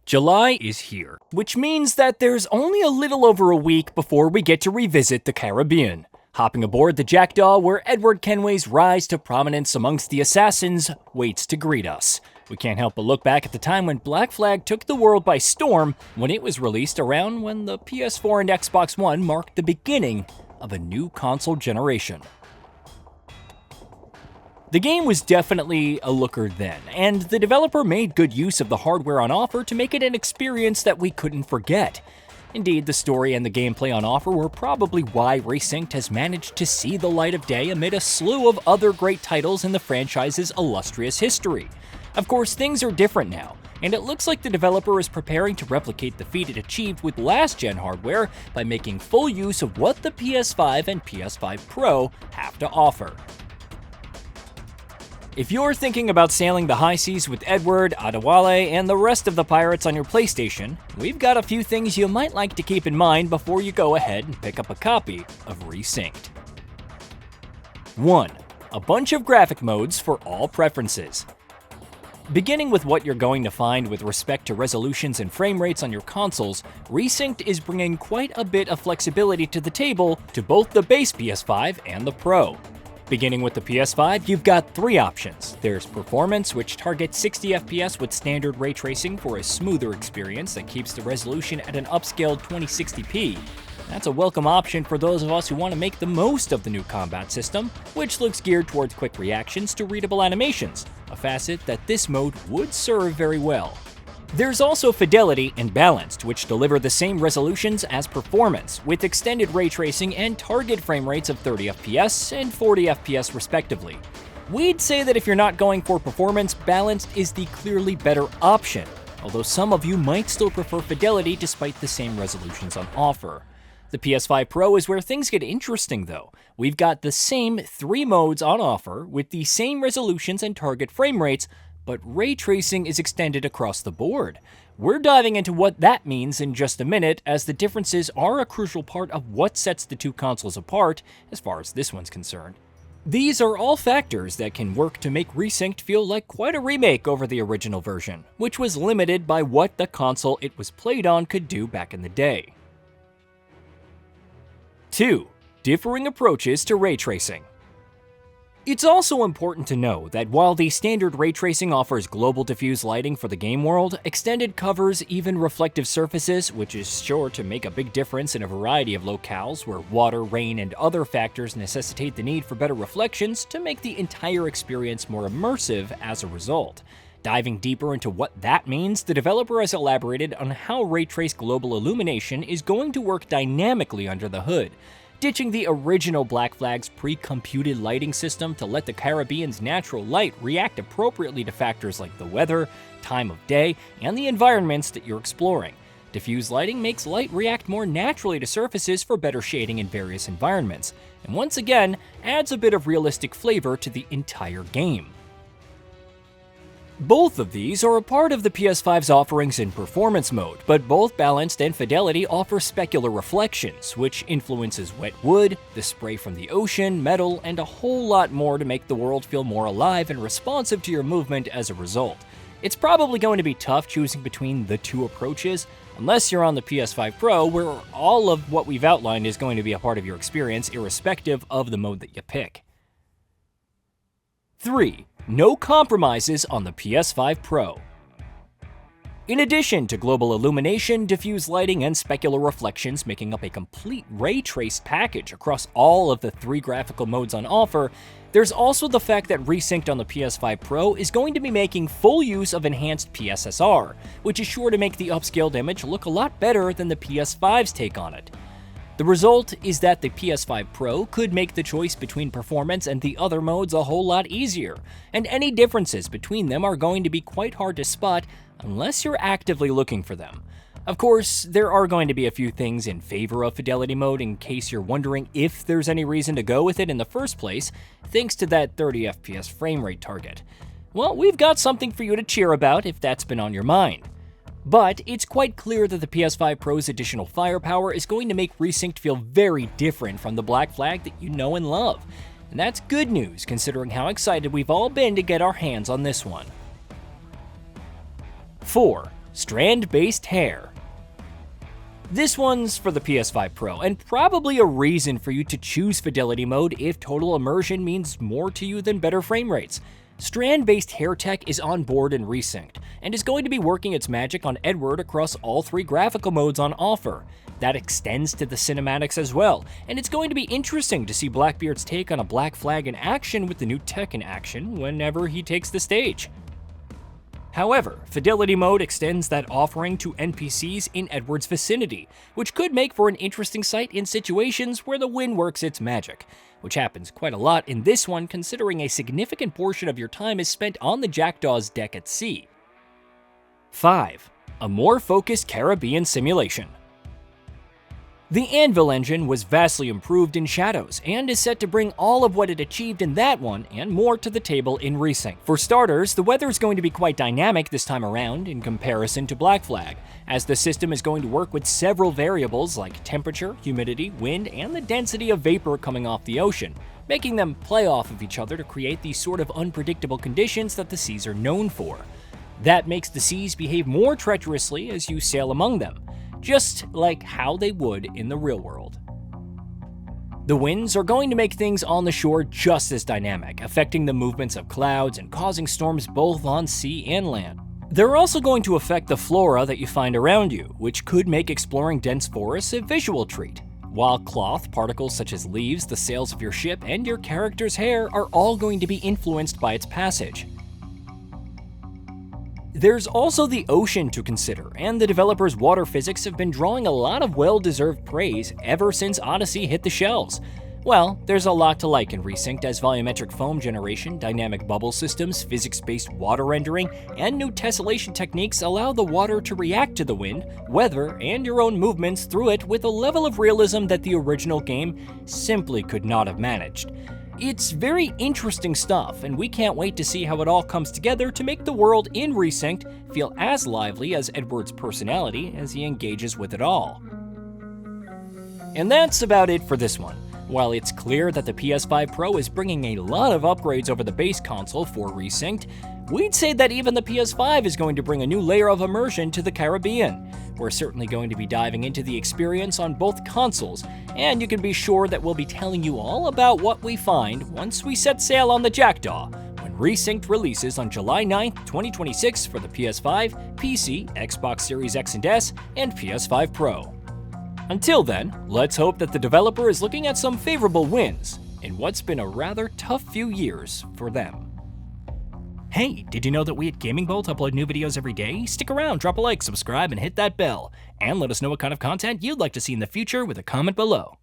July is here, which means that there's only a little over a week before we get to revisit the Caribbean. Hopping aboard the Jackdaw, where Edward Kenway's rise to prominence amongst the assassins waits to greet us. We can't help but look back at the time when Black Flag took the world by storm when it was released around when the PS4 and Xbox One marked the beginning of a new console generation. The game was definitely a looker then, and the developer made good use of the hardware on offer to make it an experience that we couldn't forget. Indeed, the story and the gameplay on offer were probably why Resynced has managed to see the light of day amid a slew of other great titles in the franchise's illustrious history. Of course, things are different now, and it looks like the developer is preparing to replicate the feat it achieved with last-gen hardware by making full use of what the PS5 and PS5 Pro have to offer. If you're thinking about sailing the high seas with Edward, Adewale, and the rest of the pirates on your PlayStation, we've got a few things you might like to keep in mind before you go ahead and pick up a copy of Resynced. 1. A bunch of graphic modes for all preferences. Beginning with what you're going to find with respect to resolutions and frame rates on your consoles, Resynced is bringing quite a bit of flexibility to the table to both the base PS5 and the Pro. Beginning with the PS5, you've got three options. There's Performance, which targets 60 FPS with standard ray tracing for a smoother experience that keeps the resolution at an upscaled 2060p. That's a welcome option for those of us who want to make the most of the new combat system, which looks geared towards quick reactions to readable animations, a facet that this mode would serve very well. There's also Fidelity and Balanced, which deliver the same resolutions as Performance, with extended ray tracing and target frame rates of 30 FPS and 40 FPS respectively. We'd say that if you're not going for Performance, Balanced is the clearly better option, although some of you might still prefer Fidelity despite the same resolutions on offer. The PS5 Pro is where things get interesting though. We've got the same three modes on offer with the same resolutions and target frame rates, but ray tracing is extended across the board. We're diving into what that means in just a minute, as the differences are a crucial part of what sets the two consoles apart, as far as this one's concerned. These are all factors that can work to make Resynced feel like quite a remake over the original version, which was limited by what the console it was played on could do back in the day. 2. Differing approaches to ray tracing. It's also important to know that while the standard ray tracing offers global diffuse lighting for the game world, Extended covers even reflective surfaces, which is sure to make a big difference in a variety of locales where water, rain, and other factors necessitate the need for better reflections to make the entire experience more immersive as a result. Diving deeper into what that means, the developer has elaborated on how ray trace global illumination is going to work dynamically under the hood, ditching the original Black Flag's pre-computed lighting system to let the Caribbean's natural light react appropriately to factors like the weather, time of day, and the environments that you're exploring. Diffuse lighting makes light react more naturally to surfaces for better shading in various environments, and once again, adds a bit of realistic flavor to the entire game. Both of these are a part of the PS5's offerings in Performance mode, but both Balanced and Fidelity offer specular reflections, which influences wet wood, the spray from the ocean, metal, and a whole lot more to make the world feel more alive and responsive to your movement as a result. It's probably going to be tough choosing between the two approaches, unless you're on the PS5 Pro, where all of what we've outlined is going to be a part of your experience, irrespective of the mode that you pick. 3. No compromises on the PS5 Pro. In addition to global illumination, diffuse lighting, and specular reflections making up a complete ray-traced package across all of the three graphical modes on offer, there's also the fact that Resynced on the PS5 Pro is going to be making full use of enhanced PSSR, which is sure to make the upscaled image look a lot better than the PS5's take on it. The result is that the PS5 Pro could make the choice between Performance and the other modes a whole lot easier, and any differences between them are going to be quite hard to spot unless you're actively looking for them. Of course, there are going to be a few things in favor of Fidelity mode in case you're wondering if there's any reason to go with it in the first place, thanks to that 30 FPS frame rate target. Well, we've got something for you to cheer about if that's been on your mind. But it's quite clear that the PS5 Pro's additional firepower is going to make Resynced feel very different from the Black Flag that you know and love. And that's good news considering how excited we've all been to get our hands on this one. 4. Strand-based hair. This one's for the PS5 Pro, and probably a reason for you to choose fidelity mode if total immersion means more to you than better frame rates. Strand-based hair tech is on board in Resynced, and is going to be working its magic on Edward across all 3 graphical modes on offer. That extends to the cinematics as well, and it's going to be interesting to see Blackbeard's take on a Black Flag in action with the new tech in action whenever he takes the stage. However, Fidelity Mode extends that offering to NPCs in Edward's vicinity, which could make for an interesting sight in situations where the wind works its magic, which happens quite a lot in this one considering a significant portion of your time is spent on the Jackdaw's deck at sea. 5. A more focused Caribbean simulation. The Anvil engine was vastly improved in Shadows, and is set to bring all of what it achieved in that one and more to the table in Resynced. For starters, the weather is going to be quite dynamic this time around in comparison to Black Flag, as the system is going to work with several variables like temperature, humidity, wind, and the density of vapor coming off the ocean, making them play off of each other to create these sort of unpredictable conditions that the seas are known for. That makes the seas behave more treacherously as you sail among them, just like how they would in the real world. The winds are going to make things on the shore just as dynamic, affecting the movements of clouds and causing storms both on sea and land. They're also going to affect the flora that you find around you, which could make exploring dense forests a visual treat, while cloth, particles such as leaves, the sails of your ship, and your character's hair are all going to be influenced by its passage. There's also the ocean to consider, and the developer's water physics have been drawing a lot of well-deserved praise ever since Odyssey hit the shelves. Well, there's a lot to like in Resynced as volumetric foam generation, dynamic bubble systems, physics-based water rendering, and new tessellation techniques allow the water to react to the wind, weather, and your own movements through it with a level of realism that the original game simply could not have managed. It's very interesting stuff, and we can't wait to see how it all comes together to make the world in Resynced feel as lively as Edward's personality as he engages with it all. And that's about it for this one. While it's clear that the PS5 Pro is bringing a lot of upgrades over the base console for Resynced, we'd say that even the PS5 is going to bring a new layer of immersion to the Caribbean. We're certainly going to be diving into the experience on both consoles, and you can be sure that we'll be telling you all about what we find once we set sail on the Jackdaw, when Resynced releases on July 9th, 2026 for the PS5, PC, Xbox Series X and S, and PS5 Pro. Until then, let's hope that the developer is looking at some favorable wins in what's been a rather tough few years for them. Hey, did you know that we at Gaming Bolt upload new videos every day? Stick around, drop a like, subscribe, and hit that bell. And let us know what kind of content you'd like to see in the future with a comment below.